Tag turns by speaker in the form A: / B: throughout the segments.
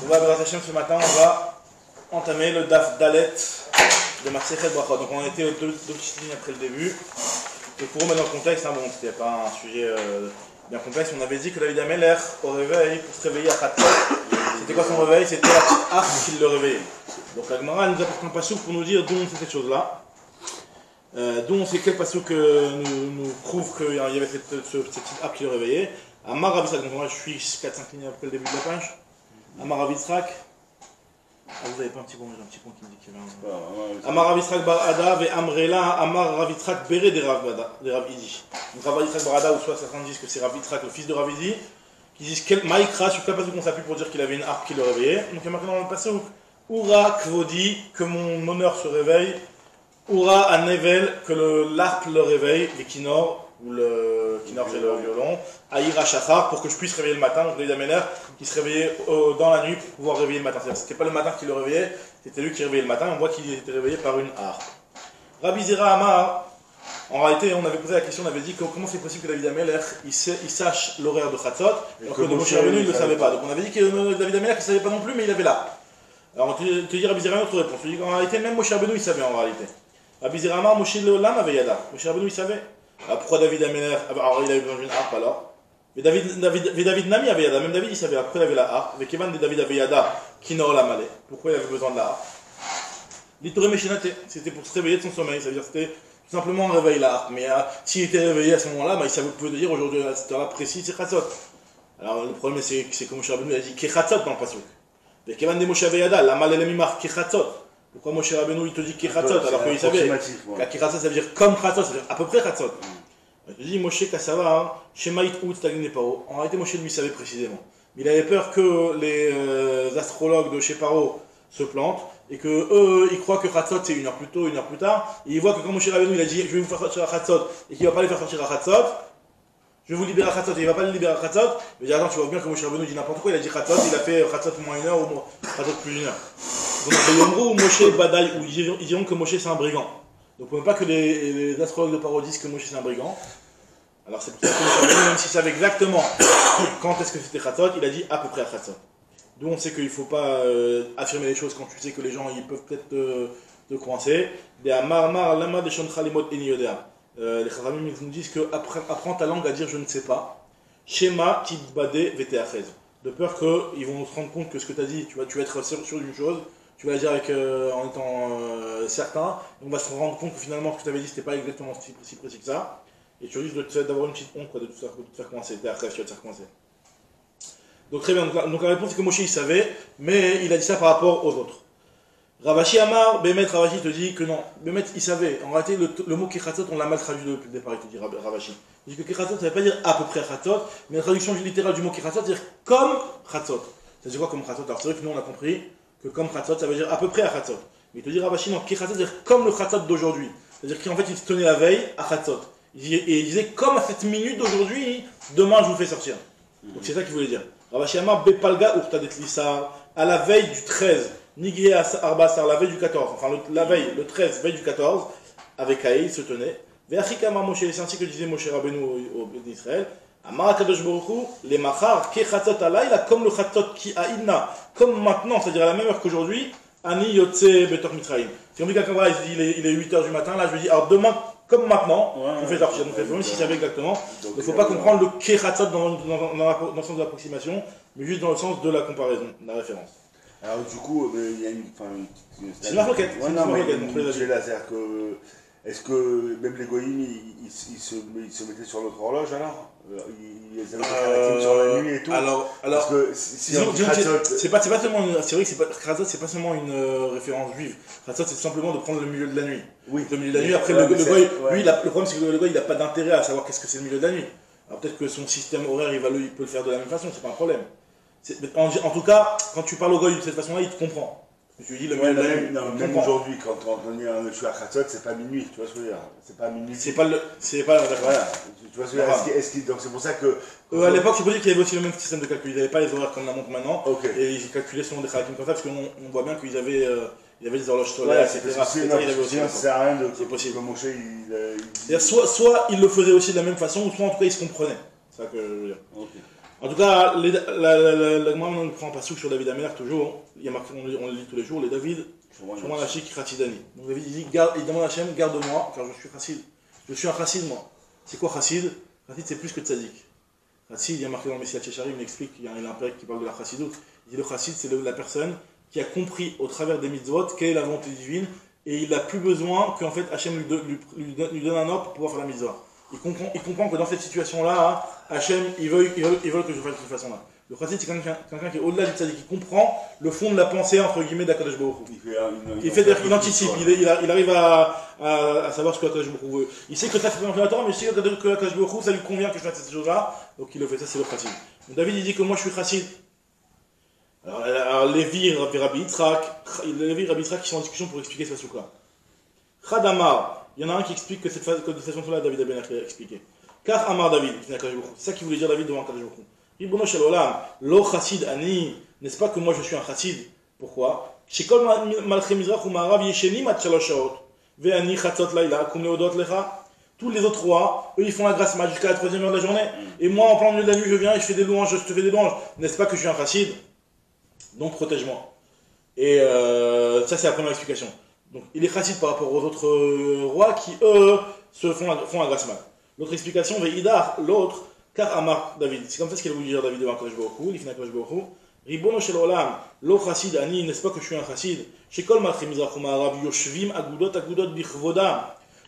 A: On va à ce matin, on va entamer le Daf Dalet de Masechet Brachot. Donc on a été deux petites lignes après le début. Et pour remettre dans le contexte, bon, c'était pas un sujet bien complexe, on avait dit que David Ameler, au réveil, pour se réveiller à Khatat, c'était quoi son réveil? C'était la petite arche qui le réveillait. Donc la Gemara nous apporte un passouk pour nous dire d'où on sait cette chose-là. D'où on sait quel passouk nous prouve qu'il y avait cette petite arche qui le réveillait. Amar Rav Yitzhak, donc moi je suis 4-5 lignes après le début de la page. Amar Rav Yitzhak. Ah, vous avez pas un petit point, j'ai un petit point qui me dit qu'il y avait un. Amar Rav Yitzhak Bar Ada ve Amrela Amar Rav Yitzhak Bere de Rav Idi. Donc Rav Yitzhak Bar Ada, ou soit certains disent que c'est Rav Yitzhak, le fils de Rav Idi, qui disent Maïkra, sur quel passouk on s'appuie pour dire qu'il avait une harpe qui le réveillait. Donc il y a marqué dans le passouk Oura Kvodi, que mon honneur se réveille. Oura Anevel, que l'arpe le réveille, les kinor, ou le kinor c'est le violon. Aïra Shachar, pour que je puisse réveiller le matin. Donc David Ameler qui se réveillait dans la nuit pour pouvoir réveiller le matin. C'est-à-dire c'était pas le matin qui le réveillait, c'était lui qui réveillait le matin. On voit qu'il était réveillé par une harpe. Rabbi Zera Amar, en réalité on avait posé la question, on avait dit comment c'est possible que David Ameler il sache l'horaire de Khatzot, alors que Moshe Rabbeinu il ne le savait pas. Donc on avait dit que David Ameler il ne savait pas non plus, mais il avait là. Alors on te dit Rabbi Zera une autre réponse. Tu dis qu'en réalité même Moshe Rabbeinu il savait en réalité. Rabbi Zera Amar, Moshe Leolam avait Yada. Moshe Rabbeinu il savait. Alors pourquoi David Ameler, alors il avait besoin d'une harpe alors? Mais David Nami avait Yada, même David il savait, après il avait la harpe. Avec Evan de David avait Yada, qui n'a la malé. Pourquoi il avait besoin de la harpe? L'Itoré Meshinate, c'était pour se réveiller de son sommeil, c'est-à-dire c'était tout simplement un réveil la harpe. Mais s'il était réveillé à ce moment-là, il savait, pouvait dire aujourd'hui à cette heure-là précis, c'est Khatzot. Alors le problème c'est que Moshe Rabbeinu a dit Khatzot dans le passouk. Avec Evan de Moshe avait Yada, la malé la mimar Khatzot. Pourquoi Moshe Rabbeinu il te dit Khatzot alors qu'il savait Khatzot ça veut dire comme Khatzot, ça veut dire à peu près Khatzot. Je dis Moshe Kassava, Shemaït Out Tagine Paro. En réalité, Moshe lui savait précisément. Mais il avait peur que les astrologues de chez Paro se plantent et que eux, ils croient que Khatzot c'est une heure plus tôt, une heure plus tard. Et ils voient que quand Moshe Rabbeinu il a dit je vais vous faire sortir à Khatzot et qu'il va pas les faire sortir à Khatzot, je vais vous libérer à Khatzot et il va pas les libérer à Khatzot. Mais attends, tu vois bien que Moshe Rabbeinu dit n'importe quoi. Il a dit Khatzot, il a fait Khatzot moins une heure ou Khatzot plus une heure. Donc, Yomro ou Moshe Badaï, ou ils diront que Moshe c'est un brigand. Donc, on ne veut pas que les astrologues de Paro disent que Moshe c'est un brigand. Alors, c'est pour ça que Moshe, même s'il savait exactement quand est-ce que c'était Khatzot, il a dit à peu près à Khatzot. D'où on sait qu'il ne faut pas affirmer les choses quand tu sais que les gens ils peuvent peut-être te coincer. Les Chachamim nous disent que apprends ta langue à dire je ne sais pas. Shema tibade veteachez. De peur qu'ils vont se rendre compte que ce que tu as dit, tu vas être sûr d'une chose. Tu vas la dire en étant certain, et on va se rendre compte que finalement ce que tu avais dit c'était pas exactement si précis que ça, et tu risques d'avoir une petite honte de te faire coincer, tu vas te faire coincer. Donc très bien, donc la réponse c'est que Moshe il savait, mais il a dit ça par rapport aux autres. Ravashi Amar, Bémet Ravashi te dit que non, Bémet il savait, en réalité le mot Kechatzot on l'a mal traduit depuis le départ, il te dit Ravashi. Il dit que Kechatzot ça veut pas dire à peu près Khatzot, mais la traduction littérale du mot Kechatzot c'est dire comme Khatzot. Ça veut dire quoi comme Khatzot? Alors c'est vrai que nous on a compris que comme Khatzot, ça veut dire à peu près à Khatzot. Mais il te dit Ravashi, non, Khatzot, c'est-à-dire comme le Khatzot d'aujourd'hui. C'est-à-dire qu'en fait, il se tenait la veille à Khatzot. Et il disait, comme à cette minute d'aujourd'hui, demain je vous fais sortir. Donc c'est ça qu'il voulait dire. Ravashi Amar, Bepalga, Urtadet Lissar, à la veille du 13, Nigri Arbasar, la veille du 14, enfin la veille, le 13, veille du 14, avec Aïe, il se tenait. Ve'achikama Moshe, c'est ainsi que disait Moshe Rabbeinu au d'Israël. Amar Kadosh Baruchu, les machar, ke Khatzot alayla, comme le Khatzot ki aïdna, comme maintenant, c'est-à-dire à la même heure qu'aujourd'hui, ani yotse betor mitraïm. Si on dit quelqu'un voilà, il est 8h du matin, là je lui dis, alors demain, comme maintenant, on fait sortir. Donc il faut s'il savait exactement. Il ne faut pas comprendre le ke Khatzot dans le sens de l'approximation, mais juste dans le sens de la comparaison, de la référence.
B: Alors du coup, il y a une.
A: C'est une marloquette.
B: Ouais, non, mais c'est-à-dire que. Est-ce que même les goyim, ils se mettaient sur notre horloge alors? Ils avaient sur la nuit et tout?
A: Alors
B: parce que si
A: c'est pas seulement une, c'est vrai que Khatzot c'est pas seulement une référence juive. Khatzot c'est simplement de prendre le milieu de la nuit. Oui. Le milieu de la nuit. Après le goy, lui, le problème c'est que le goy il a pas d'intérêt à savoir qu'est-ce que c'est le milieu de la nuit. Alors peut-être que son système horaire il peut le faire de la même façon, c'est pas un problème. En tout cas, quand tu parles au goy de cette façon-là, il te comprend. Je lui dis le milieu de la nuit.
B: Non, même aujourd'hui, quand on est je suis à Khatzot, c'est pas minuit, tu vois ce que je veux dire? C'est pas minuit.
A: C'est pas
B: voilà. Tu vois ce que je veux dire? Donc c'est pour ça que.
A: À l'époque, je peux dire qu'il y avait aussi le même système de calcul. Ils n'avaient pas les horaires comme la montre maintenant.
B: Okay.
A: Et ils calculaient selon des khalakim comme ça, parce qu'on voit bien qu'ils avaient des horloges solaires, etc.
B: Ça sert à rien de.
A: C'est possible.
B: Moshe,
A: soit ils le faisaient aussi de la même façon, soit en tout cas ils se comprenaient. C'est ça que je veux dire.
B: Okay.
A: En tout cas, la Gemara on prend un passouk sur David Amelach toujours. Il y a marqué, on le lit tous les jours, les David, Shomran Hachik Chassidani. Donc David il dit, il demande à Hachem, garde-moi, car je suis chassid. Je suis un chassid moi. C'est quoi chassid? Chassid c'est plus que tzaddik. Chassid, il y a marqué dans le Messiah Tchécharim, il explique, il y a un impérique qui parle de la chassidoute. Il dit le chassid c'est la personne qui a compris au travers des mitzvot quelle est la volonté divine et il n'a plus besoin qu'en fait Hachem lui donne un ordre pour pouvoir faire la mitzvah. Il comprend que dans cette situation-là, Hachem, il veut que je fasse de cette façon-là. Le chassid, c'est quelqu'un qui est au-delà du tzaddik, qui comprend le fond de la pensée, entre guillemets, d'Akadosh Baruch Hu. Il anticipe, il arrive à savoir ce que Akadosh Baruch Hu veut. Il sait que ça fait pas la Torah, mais il sait que Akadosh Baruch Hu, ça lui convient que je fasse cette chose-là, donc il le fait, ça c'est le chassid. Donc David, il dit que moi je suis chassid. Alors Lévi et Rabbi Yitzhak, qui sont en discussion pour expliquer ce passouk-là. Chadamar, il y en a un qui explique que cette façon-là, David Abenach a expliqué. Car Amar David, c'est ça qu'il voulait dire David devant Akadosh Baruch Hu. Ribono shel olam, lo chassid ani, n'est-ce pas que moi je suis un chassid? Pourquoi? Shekol malchei mizrach u ma'arav yeshenim ad shalosh shaot, ve'ani chatzot laila kum leodot lecha. Tous les autres rois, eux ils font la grâce mat jusqu'à la 3e heure de la journée. Et moi en plein milieu de la nuit, je viens et je fais des louanges, je te fais des louanges. N'est-ce pas que je suis un chassid? Donc protège-moi. Et ça c'est la première explication. Donc il est chassid par rapport aux autres rois qui eux se font la grâce mat. L'autre explication, ve'idar, l'autre, car Amar David, c'est comme ça ce qu'il voulait dire David devant Akadosh Baruch Hu, l'ifna Akadosh Baruch Hu. Ribono shel olam, lo chassid ani, n'est-ce pas que je suis un chassid? Shekol malchei mizrach u ma'arav yoshvim agudot bichvodam.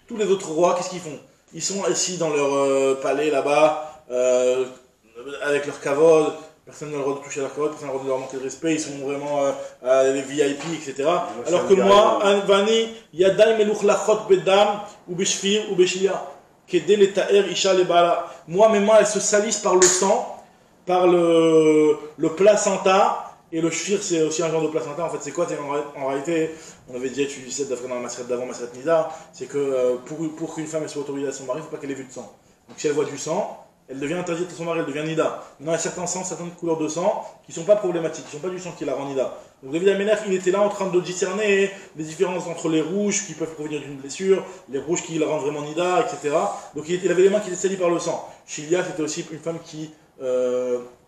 A: Tous les autres rois, qu'est-ce qu'ils font? Ils sont assis dans leur palais là-bas, avec leur kavod, personne n'a le droit de toucher à leur kavod, personne n'a le droit de leur manquer de respect, ils sont vraiment les VIP, etc. Alors que moi, Vani, Yadai meluch lachot bedam, ou beshfir, ou beshiya. Moi, mes mains, elles se salissent par le sang, par le placenta, et le shfir, c'est aussi un genre de placenta. En fait, c'est quoi? En réalité, on avait déjà étudié cette d'après dans la Maseret d'avant, Maseret Nida, c'est que pour qu'une femme soit autorisée à son mari, il ne faut pas qu'elle ait vu de sang. Donc si elle voit du sang, elle devient interdite à son mari, elle devient Nida. Maintenant, il y a certains sangs, certaines couleurs de sang qui ne sont pas problématiques, qui ne sont pas du sang qui la rend Nida. Donc David Amelach, il était là en train de discerner les différences entre les rouges qui peuvent provenir d'une blessure, les rouges qui la rendent vraiment Nida, etc. Donc il avait les mains qui étaient salies par le sang. Chilia, c'était aussi une femme qui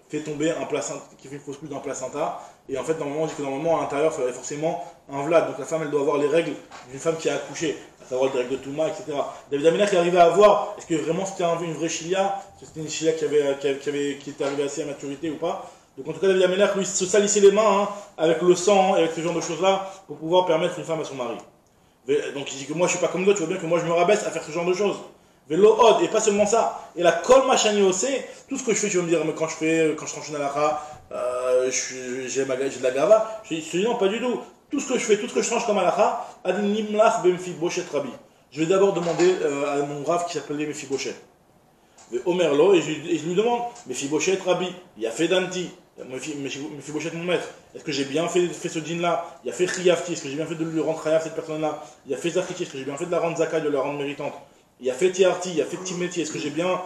A: fait tomber un placenta, qui fait une fausse couche d'un placenta. Et en fait, normalement, on dit que normalement, à l'intérieur, il fallait forcément un vlad. Donc la femme, elle doit avoir les règles d'une femme qui a accouché, à savoir les règles de Touma, etc. David Amelach, il arrivait à voir, est-ce que vraiment c'était une vraie chilia, c'était une chilia qui était arrivée assez à maturité ou pas. Donc en tout cas, David Amelach, lui, se salissait les mains avec le sang et avec ce genre de choses-là pour pouvoir permettre une femme à son mari. Donc il dit que moi, je suis pas comme toi, tu vois bien que moi, je me rabaisse à faire ce genre de choses. Vélo od, et pas seulement ça. Et la kol machani osé, tout ce que je fais, tu vas me dire, mais quand je tranche une halakha, j'ai de la gava. Je dis non, pas du tout. Tout ce que je fais, tout ce que je tranche comme halakha, ad nimlach bemfi bochet rabbi. Je vais d'abord demander à mon rave qui s'appelait Mephibosheth. Omerlo, et je lui demande, Mephibosheth rabbi, il a fait danti. Mephibosheth mon maître, est-ce que j'ai bien fait ce djinn-là? Il a fait chiyavti, est-ce que j'ai bien fait de lui rendre chayav cette personne-là? Il a fait zachiti, est-ce que j'ai bien fait de la rendre zakai, de la rendre méritante? Il a fait tiarti, il a fait timeti, est-ce que j'ai bien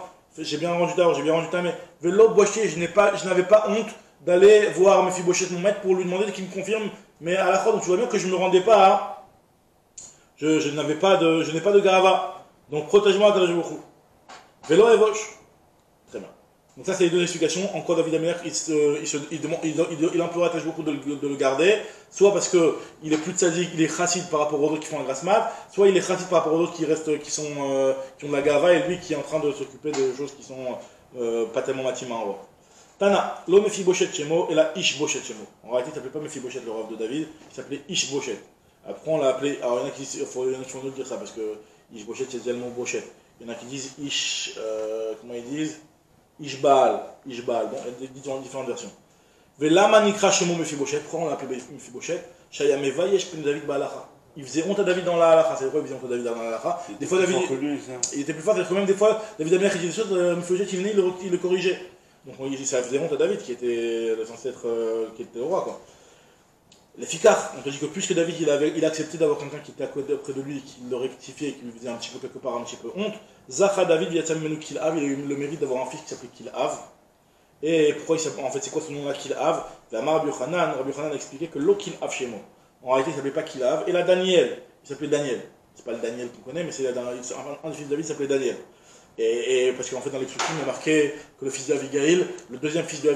A: rendu d'or, j'ai bien rendu tamé? Velo boché, je n'avais pas honte d'aller voir Mephibosheth mon maître pour lui demander qu'il me confirme, mais à la fois, donc tu vois bien que je ne me rendais pas à... Je n'ai pas de gava, donc protège-moi Akadosh Baruch Hu. Vélo et Vosh. Très bien. Donc ça c'est les deux explications. En quoi David Amelach il implore Akadosh Baruch Hu de le garder, soit parce que il est plus tzaddik, il est chassid par rapport aux autres qui font un grasse mat, soit il est chassid par rapport aux autres qui ont de la gava et lui qui est en train de s'occuper de choses qui sont pas tellement matima en roi. Tana, lo Mephibosheth Shemo et la Ishbosheth Shemo. En réalité il ne s'appelait pas Mephibosheth le roi de David, il s'appelait Ishbosheth. Après on l'a appelé, alors il y en a qui vont nous dire ça parce que Ishbosheth c'est le mot Bosheth. Il y en a qui disent comment ils disent Ishbaal, bon, il y a différentes versions. Velama nikra shemo Mephibosheth, pourquoi on l'a appelé Mephibosheth? Shayame vayesh pen David ba'alacha. Il faisait honte à David dans la halacha, c'est pourquoi il faisait honte à David dans la halacha. Des fois David, il était plus fort, c'est-à-dire que même des fois, David Amelach il disait des choses, Mephibosheth il venait, il le corrigeait. Donc ça faisait honte à David qui était censé être qui était le roi quoi. L'efficace, on te dit que plus que David il a accepté d'avoir quelqu'un qui était à côté auprès de lui, qui le rectifiait, qui lui faisait un petit peu quelque part un petit peu honte. Zacha David Yatzamenu Kilhav, il a eu le mérite d'avoir un fils qui s'appelait Kilhav. Et pourquoi en fait c'est quoi ce nom-là Kilhav? Rabbi Yochanan a expliqué que l'eau Kilhav Shemo. En réalité il s'appelait pas Kilhav. Et la Daniel, il s'appelait Daniel. C'est pas le Daniel qu'on connaît, mais c'est un des fils de David qui s'appelait Daniel. Et parce qu'en fait, dans les psukim, il y a marqué que le fils d'Abigail, le deuxième fils de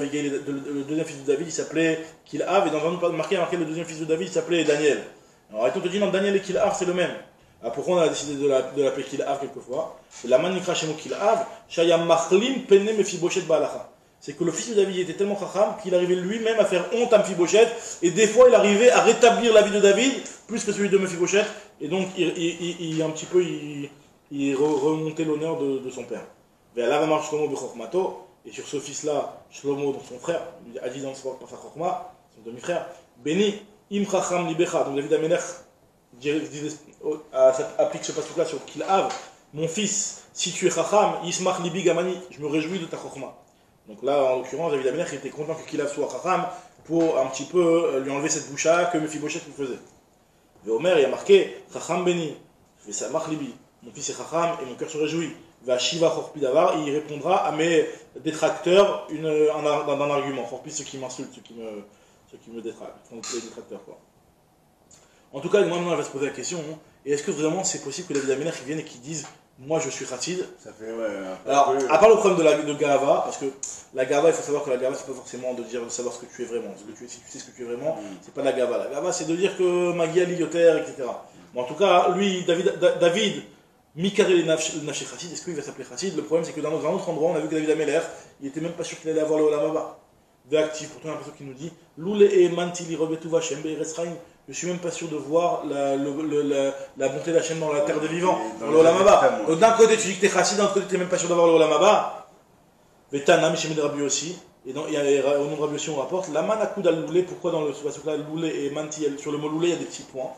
A: David, il s'appelait Kilhav, et dans un autre marqué, il y a marqué le deuxième fils de David, il s'appelait Daniel. Alors, on te dit, non, Daniel et Kilhav, c'est le même. Alors, pourquoi on a décidé de l'appeler Kilhav quelquefois? La manikra chez nous Kilhav, Shaya Machlim Pene Mephiboshet Balacha. C'est que le fils de David était tellement chacham qu'il arrivait lui-même à faire honte à Mephiboshet, et des fois, il arrivait à rétablir la vie de David plus que celui de Mephiboshet, et donc, il un petit peu, il remontait l'honneur de son père. Et sur ce fils-là, Shlomo, donc son frère, a dit dans par sa chokma, son demi-frère, Béni, im chacham libecha. Donc David Amelech applique ce passage-là sur Kilhav. Mon fils, si tu es chacham, yismach libi gamani, je me réjouis de ta chokma. Donc là, en l'occurrence, David Amelech était content que Kilhav soit chacham pour un petit peu lui enlever cette boucha que Mephiboshet lui faisait. Et Omer, il a marqué, chacham béni, samach libi. Mon fils est chacham et mon cœur se réjouit. Va Shiva Chorpi Davar, et il répondra à mes détracteurs d'un argument. Chorpi, ceux qui m'insultent, ceux qui me détractent, les détracteurs, quoi. En tout cas, moi maintenant, elle va se poser la question, hein, et est-ce que vraiment c'est possible que David Amelech vienne et qu'il dise moi je suis chassid?
B: Ça fait, ouais.
A: Alors, à part le problème de Gava, parce que la Gava, il faut savoir que la Gava, c'est pas forcément de savoir ce que tu es vraiment. Si tu sais ce que tu es vraiment, c'est pas la Gava. La Gava, c'est de dire que Magia Lioter, etc. Bon, en tout cas, lui, David Mikarel Nafshi Chassid, est-ce qu'il va s'appeler Chassid? Le problème, c'est que dans un autre endroit, on a vu que David Amelech, il était même pas sûr qu'il allait avoir le Olam Haba. D'actif, pourtant, il y a un qui nous dit Loule et Mantili Robetuva Shem Be'eresraim. Je suis même pas sûr de voir la bonté d'Hachem dans la terre des vivants, dans le Olam Haba. Donc d'un côté, tu dis que tu es Chassid, d'un autre côté, tu n'es même pas sûr d'avoir le Olam Haba. Vetana, Mishem de Rabbi aussi. Et au nom de Rabbi aussi, on rapporte la Manakoud al Loulé. Pourquoi dans le là Loulé et Manti, sur le mot Loulé, il y a des petits points.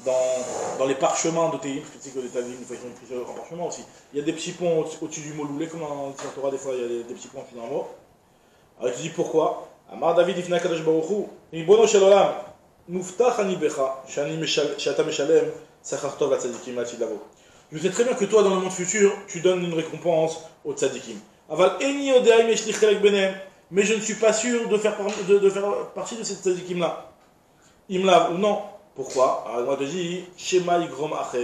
A: Dans les parchemins de Tehillim, parce que tu sais que les Tehillim, des fois, ils sont écrits en parchemin aussi. Il y a des petits points au-dessus du mot Loulé, comme dans la Torah, des fois, il y a des petits points au-dessus d'un mot. Alors, tu dis pourquoi? Amar David Ifna Kadosh Baruch Hu, Ribono Shel Olam, Muftach Ani Becha, Shata Meshalem, Sachar Tov Tzadikim Latid Lavo. Je sais très bien que toi, dans le monde futur, tu donnes une récompense aux Tzadikim. Aval Eni Odeaim Eshlich Chelek Benem, mais je ne suis pas sûr de faire partie de ces Tzadikim-là. Imlav ou non. Pourquoi? Alors, on te dit, Shema Yigrom Achet.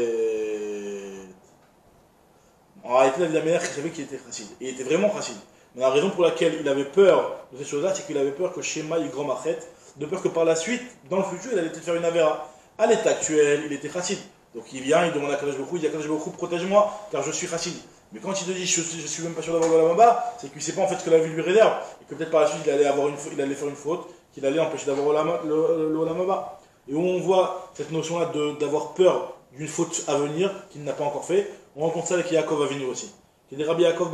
A: En réalité, David Amelech, il savait qu'il était chassid. Il était vraiment chassid. Mais la raison pour laquelle il avait peur de cette chose-là, c'est qu'il avait peur que Shema Yigrom Achet, de peur que par la suite, dans le futur, il allait peut-être faire une avéra. À l'état actuel, il était chassid. Donc il vient, il demande à Kadosh Baruch Hu, il dit à Kadosh Baruch Hu, protège-moi, car je suis chassid. Mais quand il te dit, je suis même pas sûr d'avoir le Olam Haba, c'est qu'il ne sait pas en fait ce que la vie lui réserve. Et que peut-être par la suite, il allait faire une faute, qu'il allait empêcher d'avoir le Olam Haba. Et où on voit cette notion-là d'avoir peur d'une faute à venir qu'il n'a pas encore fait, on rencontre ça avec Yaakov Avinu aussi. Il y a des Rabbi Yaakov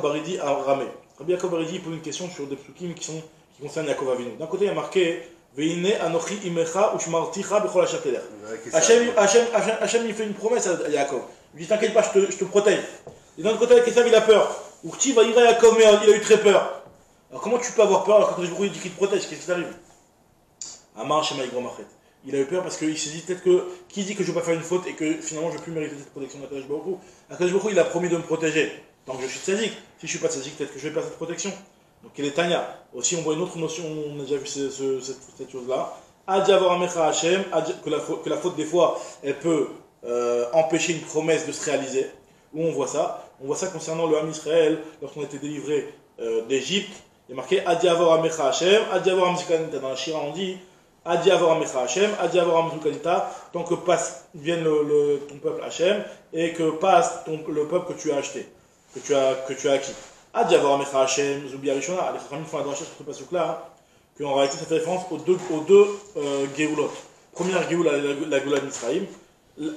A: Baridi à Ramé. Rabbi Yaakov Baridi pose une question sur des psukim qui concernent Yaakov Avinu. D'un côté, il y a marqué Veine Anochi Imecha Ushmarticha Bechol Hashateler. Hachem il fait une promesse à Yaakov. Il dit t'inquiète pas, je te protège. Et d'un autre côté, avec Esav, il a peur. Urti va ira Yaakov, mais il a eu très peur. Alors comment tu peux avoir peur alors que quand il dit qu'il te protège, qu'est-ce qui t'arrive? Amar Shema Yigrom Achet. Il a eu peur parce qu'il s'est dit peut-être que qui dit que je ne vais pas faire une faute et que finalement je ne vais plus mériter cette protection d'Akadosh Baruch Hu. Akadosh Baruch Hu, il a promis de me protéger. Tant que je suis tzadik, si je ne suis pas tzadik, peut-être que je vais perdre cette protection. Donc il est Tanya. Aussi on voit une autre notion, on a déjà vu cette chose-là. Adi avoir Amecha Hashem, que la faute des fois elle peut empêcher une promesse de se réaliser. Où on voit ça? On voit ça concernant le Ham Israël lorsqu'on a été délivré d'Égypte. Il y a marqué Adi avoir Amecha Hashem, Adi avoir Amzikanita. Dans la Shira on dit Adi Avor Amecha Hashem, Adi Avor Amzukanita, tant que vienne ton peuple Hashem et que passe le peuple que tu as acheté, que tu as acquis. Adi Avor Amecha Hashem, Zubia Rishona, les Chachamim font la dracha sur ce passage-là, qu'en réalité ça fait référence aux deux Géoulot. Première Géoula, la Géoula d'Israël.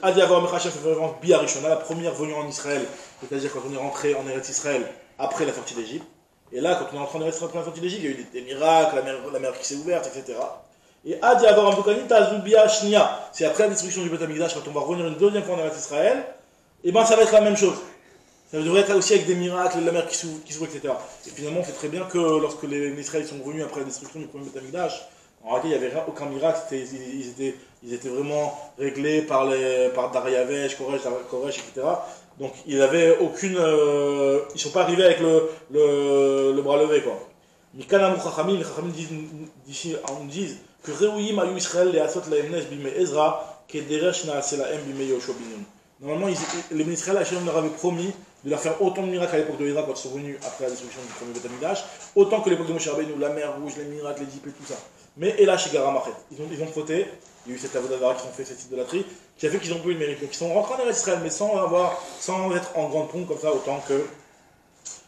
A: Adi Avor Amecha Hashem, ça fait référence Bia Rishona, la première venue en Israël, c'est-à-dire quand on est rentré en Eretz Israël après la sortie d'Égypte. Et là, quand on est rentré en Eretz Israël après la sortie d'Égypte, il y a eu des miracles, la mer qui s'est ouverte, etc. Et Adi Avar Amdukanita Zubia Shnia, c'est après la destruction du Beth Amikdash, quand on va revenir une deuxième fois en Eretz Israël, et bien ça va être la même chose. Ça devrait être aussi avec des miracles, la mer qui s'ouvre, etc. Et finalement, on sait très bien que lorsque les Israéliens sont revenus après la destruction du premier Beth Amikdash, en réalité, il n'y avait aucun miracle, ils étaient vraiment réglés par Dariavesh, Koresh, etc. Donc ils n'avaient aucune. Ils ne sont pas arrivés avec le bras levé, quoi. Mikanamu Chachamim, les Chachamim disent que Reuim Ayu Israël le Asot la Emnesh bime Ezra, Kederesh Naase la Em bime Yoshua bin Nun. Normalement, les Israël, Hachem leur avait promis de leur faire autant de miracles à l'époque de Hira quand ils sont venus après la destruction du premier Beth Amikdash, autant que l'époque de Moshe Rabbeinu, la mer rouge, les miracles, les dipes et tout ça. Mais et là, chez Garamachet, ils ont fauté, il y a eu cette avodavara qui ont fait cette idolâtrie, qui a fait qu'ils ont pu le mérite. Donc ils sont rentrés en Israël, mais sans être en grande pompe comme ça, autant que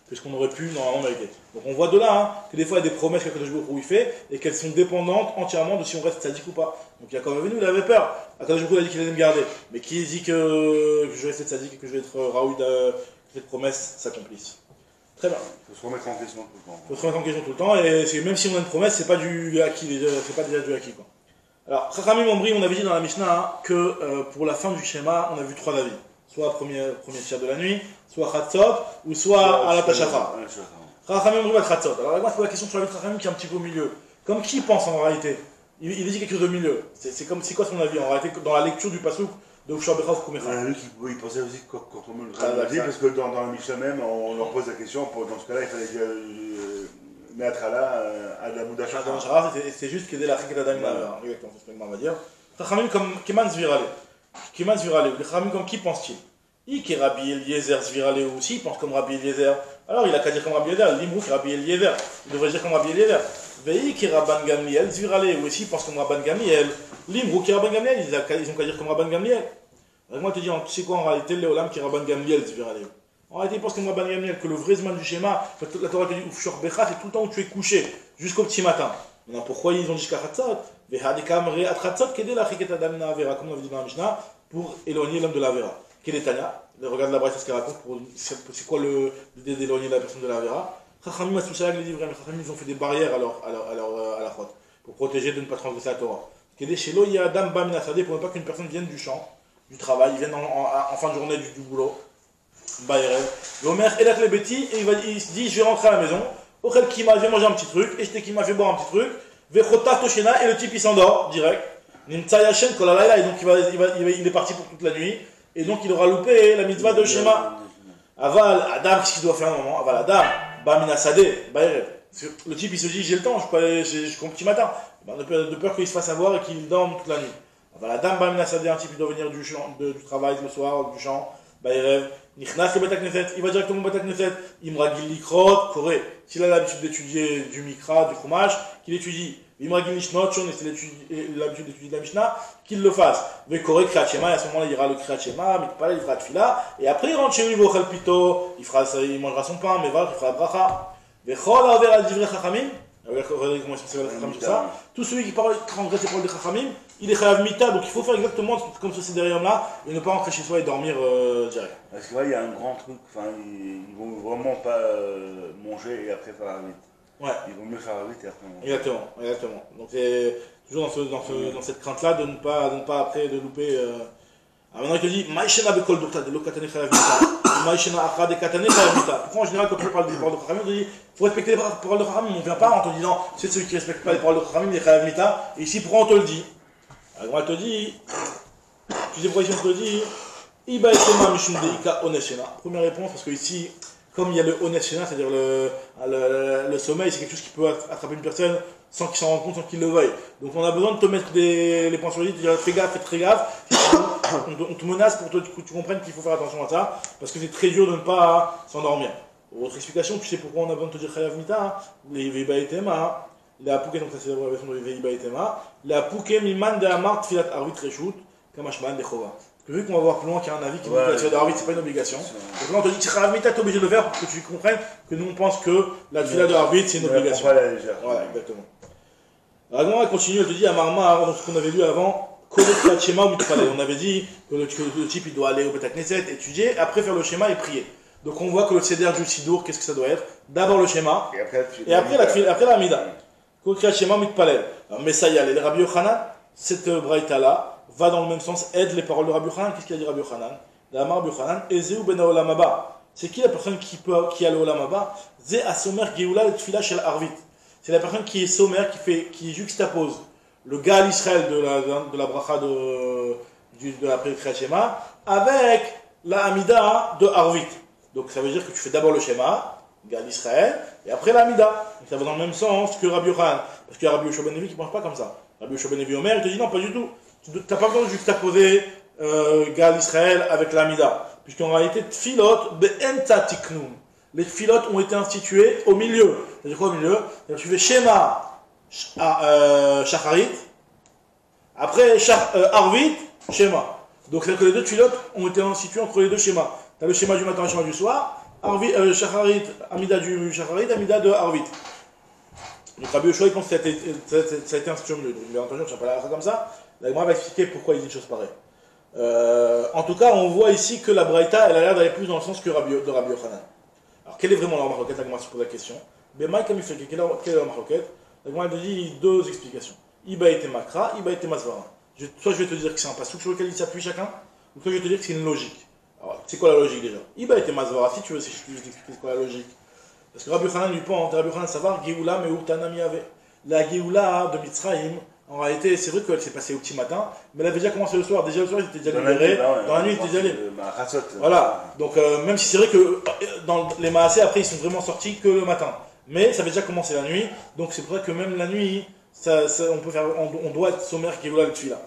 A: ce qu'on aurait pu normalement mériter. Donc on voit de là que des fois il y a des promesses que Akadosh Baruch Hu fait et qu'elles sont dépendantes entièrement de si on reste sadique ou pas. Donc Yaakov Avinu il avait peur. Akadosh Baruch Hu a dit qu'il allait me garder. Mais qui dit que je vais rester sadique et que je vais être raoui que cette promesse s'accomplisse. Très bien.
B: Il faut se remettre en question tout le temps.
A: Il faut se remettre en question tout le temps et même si on a une promesse, c'est pas du acquis, c'est pas déjà du acquis quoi. Alors, Chachamim Ombri, on avait dit dans la Mishnah que pour la fin du schéma, on a vu 3 avis. Soit premier tiers de la nuit, soit Chatzot, ou soit à la Tashacha. Chachamim Ombri va Chatzot. Alors, moi, je pose la question sur la vie de Chachamim qui est un petit peu au milieu. Comme qui pense en réalité? Il dit quelque chose de milieu. C'est quoi son avis en réalité dans la lecture du Passouk de Ushabechav Kumecha?
B: Lui, il pensait aussi quand on me le dit, parce que dans la Mishnah même, on leur pose la question, dans ce cas-là, il fallait mettre à la Moudachara.
A: C'est juste qu'aider la Chiketa Damina. Exactement, c'est ce qu'on va dire. Chachamim comme Keman Zvirale. Keman Zvirale. Les Chachamim comme qui pense-t-il? Il qui est Rabbi Eliezer Zvirale aussi, il pense comme Rabbi Eliezer. Alors il a qu'à dire comme Rabbi Eliezer. L'Imrou qui est Rabbi Eliezer. Il devrait dire comme Rabbi Eliezer. Vei qui est Rabban Gamliel Zvirale aussi, il pense comme Rabban Gamliel. L'Imrou qui est Rabban Gamliel, ils ont qu'à dire comme Rabban Gamliel. Moi, je te dis, tu sais quoi en réalité, Léolam qui est Rabban Gamliel Zvirale. En réalité, il pense comme Rabban Gamliel que le vrai Zman du schéma, la Torah te dit Ufshor Becha, c'est tout le temps où tu es couché, jusqu'au petit matin. Maintenant, pourquoi ils ont dit jusqu'à Chatzot? Vehadekam Re'at Chatzot, Kedé la Chiketa Damina Avera, comme on avait dit dans la Mishnah, pour éloigner l'homme de la Avera. Kedé Tanya, regarde la Braïta ce qu'elle raconte, c'est quoi l'idée d'éloigner la personne de la Avera. Chachamim a touché avec les livrets, mais Chachamim ils ont fait des barrières à la faute, pour protéger de ne pas transgresser la Torah. Kedé Shelo Yadam Bamina Sadeh, pour ne pas qu'une personne vienne du champ, du travail, ils viennent en fin de journée du boulot. L'Omer et les bêtis, et il se dit je vais rentrer à la maison, Ochel Kima, je vais manger un petit truc, et je Kima, je vais boire un petit truc, Vechota Toshena, et le type il s'endort direct, Nimtsa Yashen Kolalaya, et donc il est parti pour toute la nuit, et donc il aura loupé la mitzvah de Shema. Aval, Adam, qu'est-ce qu'il doit faire à un moment? Aval, Adam, Bamina Sadeh, Bayerev. Le type il se dit j'ai le temps, je peux aller jusqu'au petit matin, de peur qu'il se fasse avoir et qu'il dorme toute la nuit. La dame Bamina Sadeh, un type il doit venir du travail le soir, du champ, Bayerev, Nichnas le Beta Knesset, il va directement au Beta Knesset, Imragil Likrot, Koré. S'il a l'habitude d'étudier du Mikra, du Chumash, qu'il étudie. Imragil Nishnot, Shon, et l'habitude d'étudier de la Mishnah, qu'il le fasse. Mais Koré, Kriyat Shema, et à ce moment-là il ira le Kriyat Shema, Mikpala, il fera Tfila, et après il rentre chez lui, Vochel Pito, il mangera son pain, mais il fera Bracha. Vechol Aver al Divrei Chachamim, regardez comment ils sont sur ça. Tout celui qui transgresse les paroles des Chachamim, il est chayav mita, donc il faut faire exactement comme ce cédérium-là et ne pas rentrer chez soi et dormir direct.
B: Parce que là, il y a un grand truc, ils vont vraiment pas manger et après faire la vite.
A: Ouais.
B: Ils vont mieux faire la vite et après manger.
A: Exactement. Donc c'est toujours dans cette crainte-là de ne pas après de louper. Alors maintenant il te dit Maïshena bekol dokta de lokatane chayav mita, Maïshena akra de katane chayav mita. Pourquoi en général quand on parle des paroles de Chachamim, on te dit il faut respecter les paroles de Chachamim, on ne vient pas en te disant c'est celui qui ne respecte pas les paroles de Chachamim, il est chayav mita. Et ici pourquoi on te le dit? Alors, elle te dit, tu sais pourquoi ici on te dit, Iba etema mishum deika oneshena. Première réponse, parce que ici, comme il y a le oneshena, c'est-à-dire le sommeil, c'est quelque chose qui peut attraper une personne sans qu'il s'en rende compte, sans qu'il le veuille. Donc on a besoin de te mettre les points sur les i, de dire fais très gaffe, on te menace pour que tu comprennes qu'il faut faire attention à ça, parce que c'est très dur de ne pas s'endormir. Autre explication, tu sais pourquoi on a besoin de te dire chayav mita, les Iba etema. La Pouké, donc ça c'est la version de Veiba et Tema. La Pouké Miman de Amar Tfilat Arvit Reshut, Kamashman de Chova. Vu qu'on va voir plus loin qu'il y a un avis qui dit que la Tfilat Arvit c'est pas une obligation. Donc là on te dit Tchara Arvit, t'es obligé de le faire pour que tu comprennes que nous on pense que la Tfilat de Arvit c'est une obligation. Voilà, exactement. Alors elle continue, elle te dit à Marmar, donc ce qu'on avait lu avant, Kodek Shema ou Mitpale. On avait dit que le type il doit aller au Beta Knesset, étudier, après faire le schéma et prier. Donc on voit que le Seder du Sidour, qu'est-ce que ça doit être? D'abord le schéma, et après la Amida. Mais ça y est, le Rabbi Yochanan, cette braïta-là, va dans le même sens, aide les paroles de Rabbi Yochanan. Qu'est-ce qu'il a dit Rabbi Yochanan? Rabbi Yochanan, Ezeu ben Olam Haba. C'est qui la personne qui a le Olam Haba? Ze Asomer Geoula le Tfila Shel Arvit. C'est la personne qui est sommaire, qui juxtapose le Gal Israël de la bracha de la Kriyat Shema avec la Amida de Arvit. Donc ça veut dire que tu fais d'abord le schéma, Gal Israël, et après l'Amida. Donc ça va dans le même sens que Rabbi Yochanan. Parce qu'il y a Rabbi Yoshua ben Levi qui ne pense pas comme ça. Rabbi Yoshua ben Levi Omer, il te dit non, pas du tout. Tu n'as pas besoin de juxtaposer Gal Israël avec l'Amida. Puisqu'en réalité, Tfilot be'enta tiknum. Les Tfilot ont été institués au milieu. C'est-à-dire quoi au milieu? C'est-à-dire tu fais Shema Shacharit, après Arvit, Shema. Donc c'est-à-dire que les deux Tfilot ont été institués entre les deux schémas. Tu as le schéma du matin et le schéma du soir, Shacharit, Amida du Shacharit, Amida de Arvit. Donc Rabbi Yoshua, il pense que ça a été institué au milieu. Donc bien entendu, je ne sais pas la comme ça. La Gemara va expliquer pourquoi il dit une chose pareille. En tout cas, on voit ici que la Braïta, elle a l'air d'aller plus dans le sens que de Rabbi Yochanan. Alors, quelle est vraiment la marloquette? La Gemara se pose la question. Mais Mike Amifeke, quelle est la marloquette? La Gemara dit deux explications. Iba et Makra, Iba et Masvara. Soit je vais te dire que c'est un passouk sur lequel il s'appuie chacun, ou soit je vais te dire que c'est une logique. Alors, c'est quoi la logique déjà? Iba et Masvara, si tu veux, si je t'explique c'est quoi la logique. Parce que Rabbi Yochanan lui pense, Rabbi Yochanan savoir, Geoula me Urtanami avait. La Geoula de Mitzrayim, en réalité, c'est vrai qu'elle s'est passée au petit matin, mais elle avait déjà commencé le soir. Déjà le soir, il était déjà libéré. Dans la nuit, il était déjà libéré. Voilà. Donc, même si c'est vrai que dans les Maasé, après, ils sont vraiment sortis que le matin. Mais ça avait déjà commencé la nuit. Donc, c'est pour ça que même la nuit, on doit être sommaire Geoula le Tfila.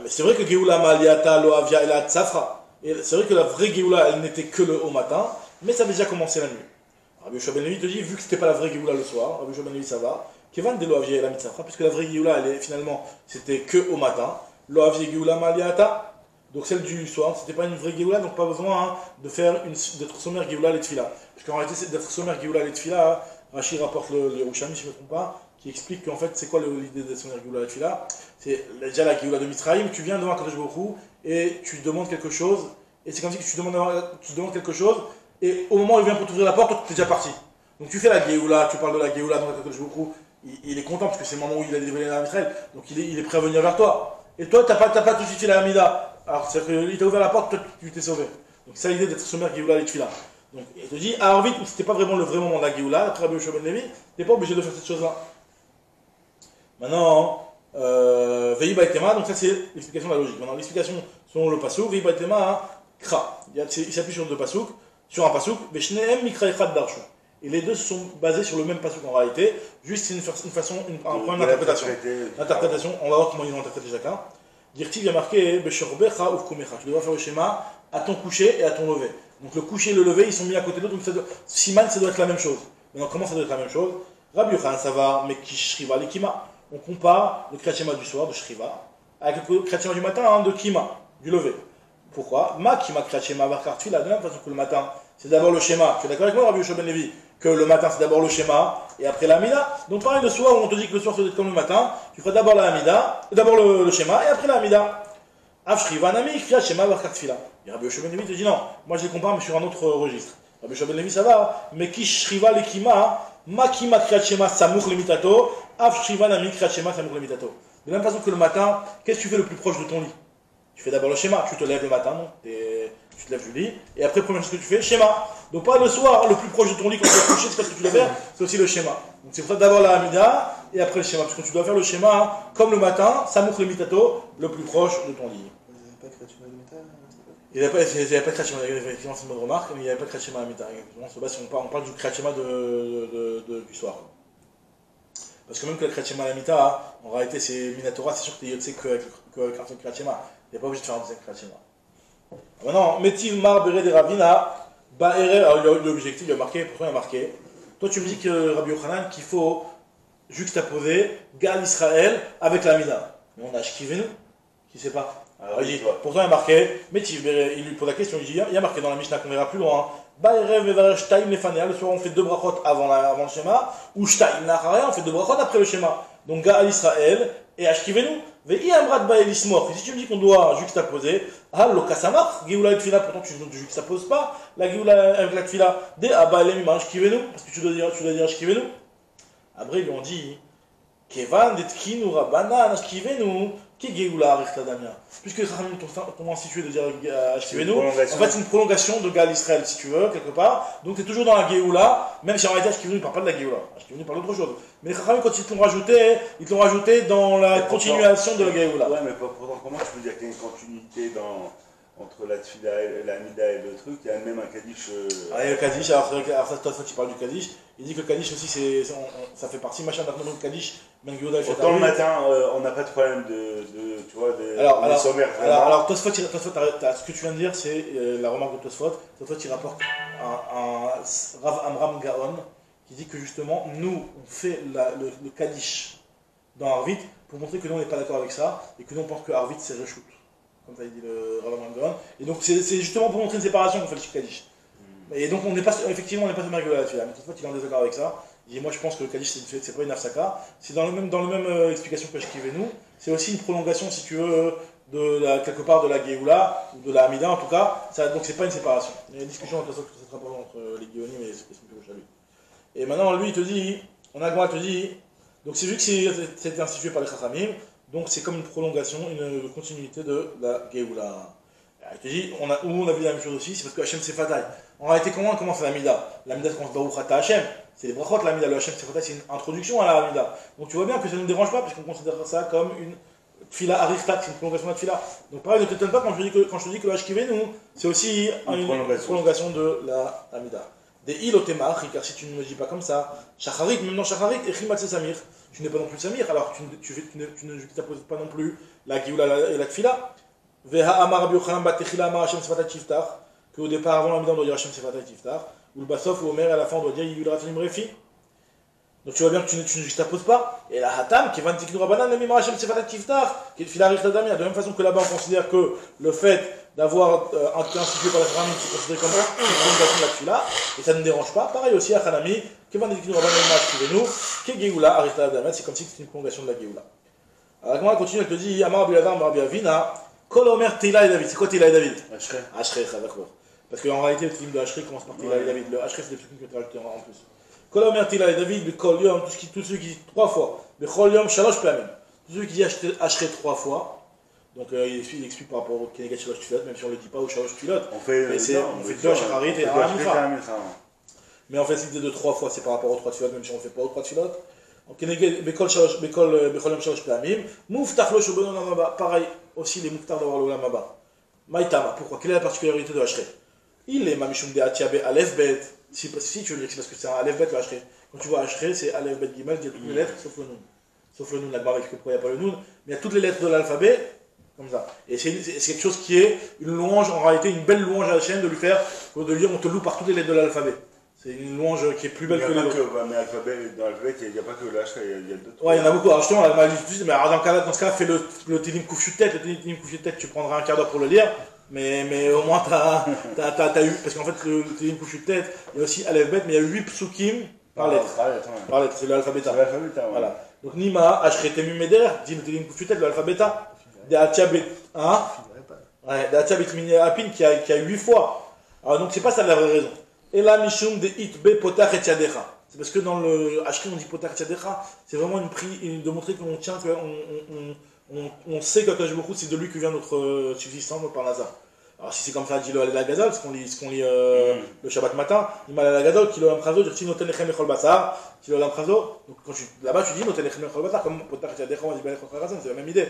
A: Mais c'est vrai que Geoula Maliata, Loavia et la Tsafra. Et c'est vrai que la vraie Geoula, elle n'était que le haut matin, mais ça avait déjà commencé la nuit. Rabbi Yoshua ben Levi te dit, vu que c'était pas la vraie Geoula le soir, Rabbi Yoshua ben Levi ça va, Kevan de Loavia et la Mitzafra, puisque la vraie Geoula, elle est finalement, c'était que au matin. Loavia Geoula Maliata, donc celle du soir, c'était pas une vraie Geoula, donc pas besoin d'être sommaire Geoula les Tfila. Parce qu'en réalité, d'être sommaire Geoula les Tfila, Rachid rapporte le Yerushalmi, si je ne me trompe pas, qui explique qu'en fait, c'est quoi l'idée d'être sommaire Geoula les Tfila? C'est déjà la Geoula de Mitzrayim, tu viens devant Kadosh Baruch Hu et tu demandes quelque chose, et c'est comme si tu demandes quelque chose, et au moment où il vient pour t'ouvrir la porte, toi tu es déjà parti. Donc tu fais la Géoula, tu parles de la Géoula, donc Kadosh Baruch Hu, il est content parce que c'est le moment où il a dévoilé la Israël, donc il est prêt à venir vers toi. Et toi, tu n'as pas tout de suite fait la Hamida. Alors c'est-à-dire qu'il t'a ouvert la porte, toi tu t'es sauvé. Donc c'est l'idée d'être sommaire Géoula et Tfila. Donc il te dit, à Arvit, où c'était pas vraiment le vrai moment de la Géoula, après Rabbi Yoshua ben Levi, tu n'es pas obligé de faire cette chose-là. Maintenant, Vei Baitema, donc ça c'est l'explication de la logique. Maintenant l'explication selon le Passouk, Vei Baitema, Kra. Il s'appuie sur deux Passouk, sur un Passouk, Veshneem Mikra Echad Darshu. Et les deux sont basés sur le même Passouk en réalité, juste c'est un problème d'interprétation. L'interprétation, on va voir comment ils vont interpréter chacun. Dirtiv, il y a marqué Beshorbecha Uvkumecha. Tu dois faire le schéma à ton coucher et à ton lever. Donc le coucher et le lever, ils sont mis à côté de l'autre, donc Siman, ça doit être la même chose. Maintenant, comment ça doit être la même chose? Rabbi Yochanan, ça va, mais Kishriva les Kima. On compare le Kriyat Shema du soir, de Shriva, avec le Kriyat Shema du matin, de Kima, du lever. Pourquoi? Ma Kima Kriyat Shema Vakar Tfila, de la même façon que le matin, c'est d'abord le schéma. Tu es d'accord avec moi, Rabbi Yoshua ben Levi, que le matin c'est d'abord le schéma et après la Hamida? Donc pareil, le soir, où on te dit que le soir ça doit être comme le matin, tu feras d'abord la Hamida, d'abord le schéma et après la Hamida. Avshriva Nami Kriyat Shema Vakar Tfila. Et Rabbi Yoshua ben Levi te dit non, moi je les compare mais sur un autre registre. Rabbi Yoshua ben Levi ça va, mais Kishriva le Kima, Ma Kima Kriyat Shema Samuch Limitato. De la même façon que le matin, qu'est-ce que tu fais le plus proche de ton lit? Tu fais d'abord le schéma, tu te lèves le matin, non? Tu te lèves du lit, et après, première chose que tu fais, schéma. Donc pas le soir, le plus proche de ton lit quand tu vas te coucher, c'est parce que tu dois faire, c'est aussi le schéma. Donc c'est pour ça d'abord la Hamida, et après le schéma, parce que tu dois faire le schéma comme le matin, Samouk le Mitato, le plus proche de ton lit. Il n'y avait pas de Kriyat Shema, effectivement c'est une bonne remarque, mais il n'y avait pas de Kriyat Shema à Hamida. On parle du Kriyat Shema du soir. Parce que même que le Kriyat Shema à la Mita, en réalité c'est Minatora, c'est sûr que tu es Yotse qu'avec le Kriyat Shema. Tu n'es pas obligé de faire un deuxième Kriyat Shema. Maintenant, Metiv Mar Bere de Ravina, Ba'ere, alors l'objectif il a marqué, pourquoi il a marqué? Toi tu me dis que Rabbi Yochanan qu'il faut juxtaposer Gal Israël avec la Mida. Mais on a Shkivenu, qui ne sait pas. Alors il dit, pourtant il a marqué, Metiv Bere, il lui pose la question, il dit, il y a marqué dans la Mishnah qu'on verra plus loin. Le soir on fait deux brachot avant le schéma, ou Shtaim Nacharea, on fait deux brachot après le schéma. Donc Gaal Israël et Ashkivenu. Ve'i Amrat Bael Ismor. Si tu me dis qu'on doit juxtaposer, lo Kasamach, Geoula et Tfila, pourtant tu ne juxtaposes pas la Geoula avec la Tfila, de Abaelem Ima Ashkivenu, parce que tu dois dire Ashkivenu. Après ils lui ont dit, Kevan Detkinu Rabbanan Ashkivenu. Qui est Géoula Arichta Damien? Puisque les Chachamim t'ont institué de dire Ashkivenu, en fait c'est une prolongation de Gal Israël si tu veux, quelque part. Donc tu es toujours dans la Géoula, même si en réalité Ashkivenu ne parle pas de la Géoula. Ashkivenu parle d'autre chose. Mais les Chachamim quand ils l'ont rajouté dans la continuation de la Géoula.
B: Ouais, mais pourtant comment tu peux dire qu'il y a une continuité entre la tfila et la mida et le truc, il y a même un Kaddish.
A: Ouais, le Kaddish, alors ça, toi, tu parles du Kaddish. Il dit que le Kaddish aussi, ça fait partie, machin, maintenant le Kaddish, Ben Gouda,
B: autant le matin, on n'a pas de problème tu vois,
A: alors,
B: sommaires.
A: Alors, Tosfot, ce que tu viens de dire, c'est la remarque de Tosfot. Tosfot, il rapporte un Rav Amram Gaon qui dit que justement, nous, on fait le Kaddish dans Arvit pour montrer que nous, on n'est pas d'accord avec ça et que nous, on pense que Arvit, c'est Reshoot. Comme ça, il dit le Rav Amram Gaon. Et donc, c'est justement pour montrer une séparation qu'on fait le Kaddish. Et donc, effectivement, on n'est pas sur Mergola là-dessus. Mais Tosfot, il est en désaccord avec ça. Il dit, moi, je pense que le Kaddish, c'est pas une Afsaka. C'est dans le même explication que nous. C'est aussi une prolongation, si tu veux, quelque part de la Géoula, ou de la Hamida en tout cas. Donc, c'est pas une séparation. Il y a une discussion entre les Guéonim et lui. Et maintenant, lui, il te dit, te dit, donc c'est vu que c'est institué par les Chachamim, donc c'est comme une prolongation, une continuité de la Géoula. Il te dit, on a vu la même chose aussi, c'est parce que Hachem c'est Fataï. En réalité, comment on commence l'Amida? L'Amida, c'est commence Baruch Ata Hachem. C'est les brachot, l'Amida, le Hachem c'est Fataï, c'est une introduction à la Amida. Donc tu vois bien que ça ne nous dérange pas, puisqu'on considère ça comme une Tfila Arichtat, c'est une prolongation de la Tfila. Donc pareil, ne t'étonne pas quand je te dis que le Hashkivenu, c'est aussi une prolongation de la Amida. Des il au Temach, car si tu ne me dis pas comme ça, Shacharit, même dans Shacharit, Echimat c'est Samir. Tu n'es pas non plus Samir, alors tu ne juxtaposes pas non plus la Géoula et la Tfila. Veha Amar Rabbi Yochanan Batechila Amar Hashem Sefatat Tiftar, qu'au départ, avant l'Amida, on doit dire Hashem Sefatat Tiftar, ou le Bassof, ou Omer, à la fin, on doit dire Yigul Ratanim Refi. Donc tu vois bien que tu ne juxtaposes pas. Et la Hatam, qui va te dire Rabbanan, le Mimar Hashem Sefatat Tiftar, qui est le Filarich Tadamia, de la même façon que là-bas, on considère que le fait d'avoir institué par la Khamim, c'est considéré comme une prolongation de la Tfila, et ça ne dérange pas. Pareil aussi à Hanami, qui va te dire Rabbanan, le Mimar qui est Géoula, Arich Tadamia, c'est comme si c'était une prolongation de la Géoula. Alors comment elle continue, elle te dit Amar Rabbi Adam, Rabbi Avina. Kol Omer Tila et David. C'est quoi Tila et David? Ashrei, d'accord. Parce qu'en réalité, le film de Ashrei commence par Tila et David. Le Ashrei, c'est des trucs que tu as rajouté en plus. Kol Omer Tila et David, le Kol Yom, tous ceux qui disent 3 fois. Le Kol Yom, Shalosh Plamim. Tous ceux qui disent Ashrei 3 fois. Donc il explique par rapport au Kenegat Shalosh Tfilot, même si on ne le dit pas au Shalosh Tfilot.
B: On fait
A: 2 Shacharit et 1 Mincha. Mais en fait, l'idée de 3 fois, c'est par rapport aux 3 Tfilot, même si on ne fait pas aux 3 Tfilot. Pareil aussi les Mouftar d'avoir l'Olam Haba. Maïtama, pourquoi? Quelle est la particularité de Ashrei? Il est Mamishum de Atiabe Aleph Bet. Si tu veux dire que c'est parce que c'est un Aleph Bet le Ashrei. Quand tu vois Ashrei, c'est Aleph Bet Gimel, il y a toutes les lettres sauf le Nun. Sauf le Nun, la barre explique pourquoi il n'y a pas le Nun. Mais il y a toutes les lettres de l'alphabet, comme ça. Et c'est quelque chose qui est une louange, en réalité, une belle louange à la chaîne de lui faire, de dire on te loue par toutes les lettres de l'alphabet. C'est une louange qui est plus belle que les autres.
B: Mais dans l'alphabet, il n'y a pas que l'Ashrei, il y a d'autres.
A: Ouais, il y en a beaucoup. Alors justement, mais dans ce cas-là, fais le Télim Koufchut tête. Le Télim Koufchut tête, tu prendras un quart d'heure pour le lire. Mais au moins, t'as eu. Parce qu'en fait, le Télim Koufchut tête, il y a aussi Aleph Bet, mais il y a 8 psukim par lettre. Par lettre, c'est l'alphabet.
B: C'est l'alphabet,
A: voilà. Donc Nima, Ashrei Temim Meder, dit le Télim Koufchut tête, l'alphabet. De Atiabet. Hein? Ouais, de Atiabet Minapin qui a 8 fois. Alors donc, c'est pas ça la vraie raison. Et là, Mishum de Itbe Potach et Tchadecha. C'est parce que dans le Ashri, on dit Potach et Tchadecha, c'est vraiment de montrer qu'on tient, on sait qu'Akash Bokhu, c'est de lui que vient notre subsistance, notre parnasa. Alors si c'est comme ça, dis-le à la Gadol, ce qu'on lit le Shabbat matin, il m'a à la Gadol, qui l'Olam Prazo, dit Noten Lechem Echol Basar, qui l'Olam Prazo. Donc là-bas, tu dis Noten Lechem Echol Basar, comme Potach et Tchadecha, on dit Balech Echol, c'est la même idée.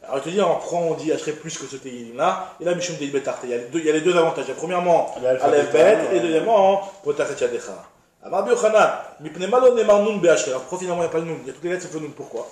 A: Alors je te dis, on dit Ashrei plus que ce Tehillim là, et là Mishum de Betarte. Il y a les deux avantages. Premièrement, Aleph Bet, et deuxièmement, Potach et Tchadecha. Amar Rabbi Yochanan, Mipne Malo Nemar Nun Be'Ashrei. Alors finalement, il n'y a pas le Nun, il y a toutes les lettres sauf le Nun. Pourquoi?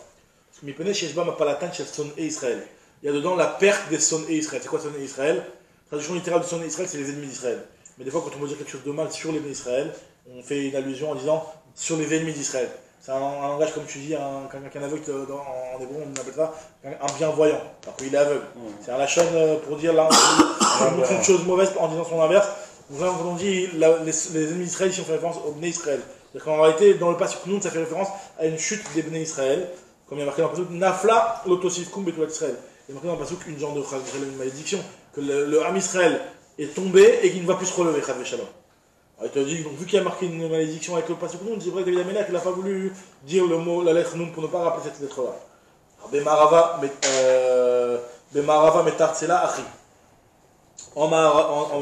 A: Parce que Mipne Sheshba Mapalatan Shel Son et Israël. Il y a dedans la perte des Son et Israël. C'est quoi Son et Israël? Traduction littérale de Son et Israël, c'est les ennemis d'Israël. Mais des fois, quand on veut dire quelque chose de mal sur les ennemis d'Israël, on fait une allusion en disant sur les ennemis d'Israël. C'est un langage, comme tu dis, quelqu'un qui est aveugle, en hébreu, on appelle ça un bienvoyant, alors qu'il est aveugle. C'est un lachon pour dire là, on montre une chose mauvaise en disant son inverse. Donc là, quand on dit les ennemis d'Israël, ici on fait référence aux Bnei Israël. C'est-à-dire qu'en réalité, dans le passage Noun, ça fait référence à une chute des Bnei Israël, comme il y a marqué dans le passage Nafla l'otosifkum betulat Israël. Il y a marqué dans le passage une genre de une malédiction, que le Ham Israël est tombé et qu'il ne va plus se relever, Chad Veshalom. Alors, il te dit, donc, vu qu'il y a marqué une malédiction avec le passage Noun, c'est vrai que David Amelech, il n'a pas voulu dire le mot, la lettre Noun pour ne pas rappeler cette lettre-là. Bemarava metartzela achi. En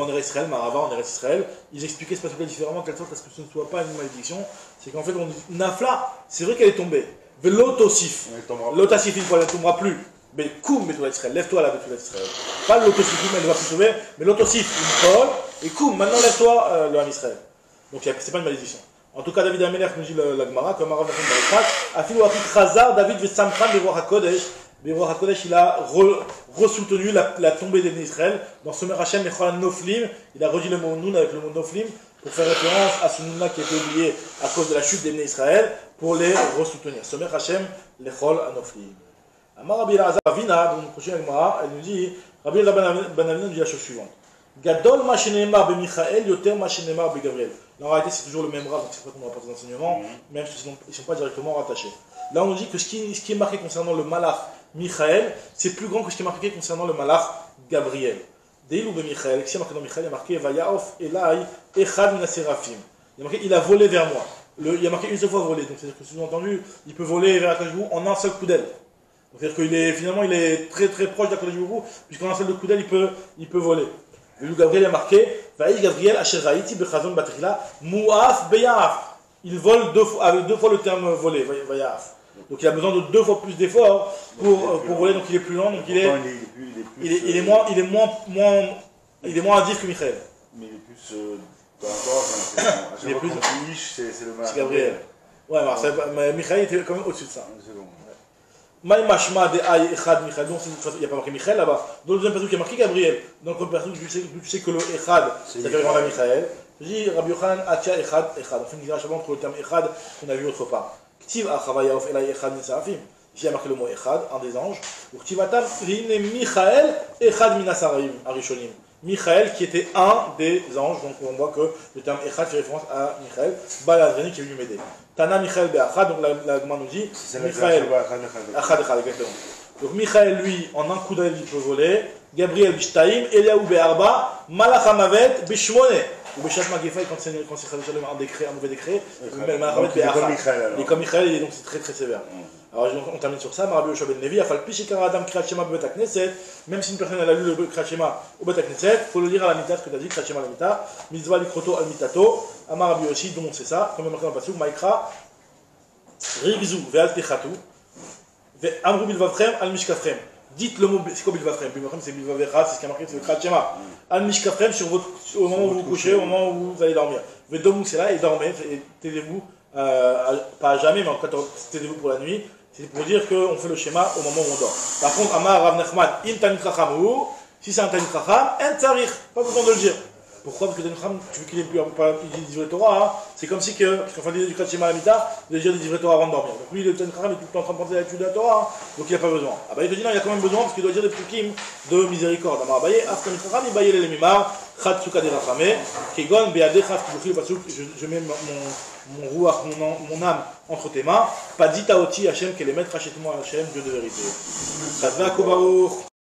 A: Eretz Israël, Marava, en Eretz Israël, ils expliquaient ce passage différemment, de telle sorte à ce que ce ne soit pas une malédiction. C'est qu'en fait, on dit Nafla, c'est vrai qu'elle est tombée. Velotosif. L'otosif, une fois, elle ne tombera plus. Mais koum Betoulat Israël, lève-toi la Betoulat Israël. Pas l'autosif, elle ne va plus sauver, mais l'autosif, une colle, et koum, maintenant lève-toi le Ham Israël. Donc c'est pas une malédiction. En tout cas, David Amelech nous dit la Gemara, comme Arav Nachman Barakhat, Afilu Afik Khazar, David Vesamchan Bevoach HaKodesh. Bevoach HaKodesh, il a ressoutenu la tombée des Israël. Dans Somer Hashem, Nechol Noflim, il a redit le mot Noun avec le mot Noflim, pour faire référence à ce Noun-là qui a été oublié à cause de la chute des Israël, pour les ressoutenir. Somer Hashem, Nechol Noflim. Amar Rabbi Elazar Vina, dans une prochaine Gemara, elle nous dit, Rabbi Elazar Ben Avina nous dit la chose suivante. Gadol ma shenemar b'Michaël, yoter ma shenemar b'Gabriel. En réalité, c'est toujours le même rave, donc c'est pour ça qu'on n'aura pas d'enseignement, même s'ils ne sont pas directement rattachés. Là, on nous dit que ce qui est marqué concernant le malach Michaël, c'est plus grand que ce qui est marqué concernant le malach Gabriel. Deilou b'Michaël, ce qui est marqué dans Michaël, il y a marqué Vayaof Elai Echad mina Seraphim. Il y a marqué il a volé vers moi. Il y a marqué une seule fois volé, donc c'est-à-dire que sous-entendu, il peut voler vers Akash Baruch Hu en un seul coup d'aile. C'est-à-dire qu'il est finalement il est très très proche d'Akash Baruch Hu, puisqu'en un seul coup d'aile il peut voler. Le Gabriel a marqué Vaï Gabriel Asher Raïti Bechazon Batrila Mouaf Beyaf. Il vole avec deux fois le terme voler, Vaïaf. Donc il a besoin de deux fois plus d'efforts pour voler, donc il est plus lent, donc il est moins adif que Michael.
B: Mais il est plus par rapport à chaque fois qu'on fiche, c'est le malach.
A: C'est Gabriel. Ouais, mais Michael était quand même au-dessus de ça.
B: C'est bon.
A: Maïmashma de Aïe Echad Michael, donc il n'y a pas marqué Michael là-bas. Dans le deuxième passage, il y a marqué Gabriel. Dans le premier passage, tu sais que le Echad, ça fait référence à Michael. Je dis Rabbi Yochanan Atia Echad. On fait une différence entre le terme Echad qu'on a vu autre part. Ktiv Achavayaof Elai Echad min Serafim. Ici, il y a marqué le mot Echad, un des anges. Ou Ktivatam Rine Michael Echad Minasaraim Arishonim. Michael qui était un des anges, donc on voit que le terme Echad fait référence à Michael. Baladreni qui est venu m'aider. Tana Michael Be'achad, donc la Gemara nous dit Michael Achad Echad, exactement. Donc Michael lui en un coup d'aile il peut voler, Gabriel Bishtaim, Eliaou Be'arba, Malach Hamavet Bishmone, ou Beshat Magefai quand c'est Chadé un décret, un mauvais décret, Malach Hamavet Be'achad. Il est comme Michael, et donc c'est très très sévère. Alors on termine sur ça, Rabbi Yoshua ben Levi, Afal Pishikara Adam Kriyat Shema B'Bet HaKnesset, même si une personne elle a lu le Kriyat Shema au Bet HaKnesset, il faut le lire à la mita, ce que tu as dit, Kriyat Shema à la mita, Mitzvah Likroto al Mitato, Amar Rabbi Yoshi, dont on sait ça, comme marqué dans le Pasuk, Maïkra, Rigzu, Ve'al Techatu, Ve'amru Bilvavchem, Al Mishkafrem. Dites le mot, c'est quoi Bilvavchem? Bilvavchem c'est Bilvavecha, c'est ce qui a marqué, c'est le Kriyat Shema. Al Mishkafrem au moment où vous vous couchez, au moment où vous allez dormir. Ve'domou c'est là, et dormez, et taisez-vous, pas à jamais, mais en tout cas, taisez-vous pour la nuit. C'est pour dire qu'on fait le schéma au moment où on dort. Par contre, Amar Rav Nachman, im Tanit Chacham, si c'est un Tanit Chacham, en Tzarich, pas besoin de le dire. Pourquoi? Parce que Tanit Chacham, tu veux qu'il ait plus des divrei Torah, c'est comme si parce qu'on fait du Kriyat Shema à la mita, il dire des divrei Torah avant de dormir. Donc lui, le Tanit Chacham est tout le temps en train de penser à l'étude de la Torah, donc il n'a pas besoin. Ah bah il te dit non, il y a quand même besoin parce qu'il doit dire des psukim de miséricorde. Amar Abaye, Af Tanit Chacham, il baye les mimar, Chat Suka de Rachame, Kegon, Beadecha, le pasuk, je mets mon rouach, mon âme entre tes mains. Pas dit taoti Hachem, qu'elle est maître, rachète-moi Hachem, Dieu de vérité.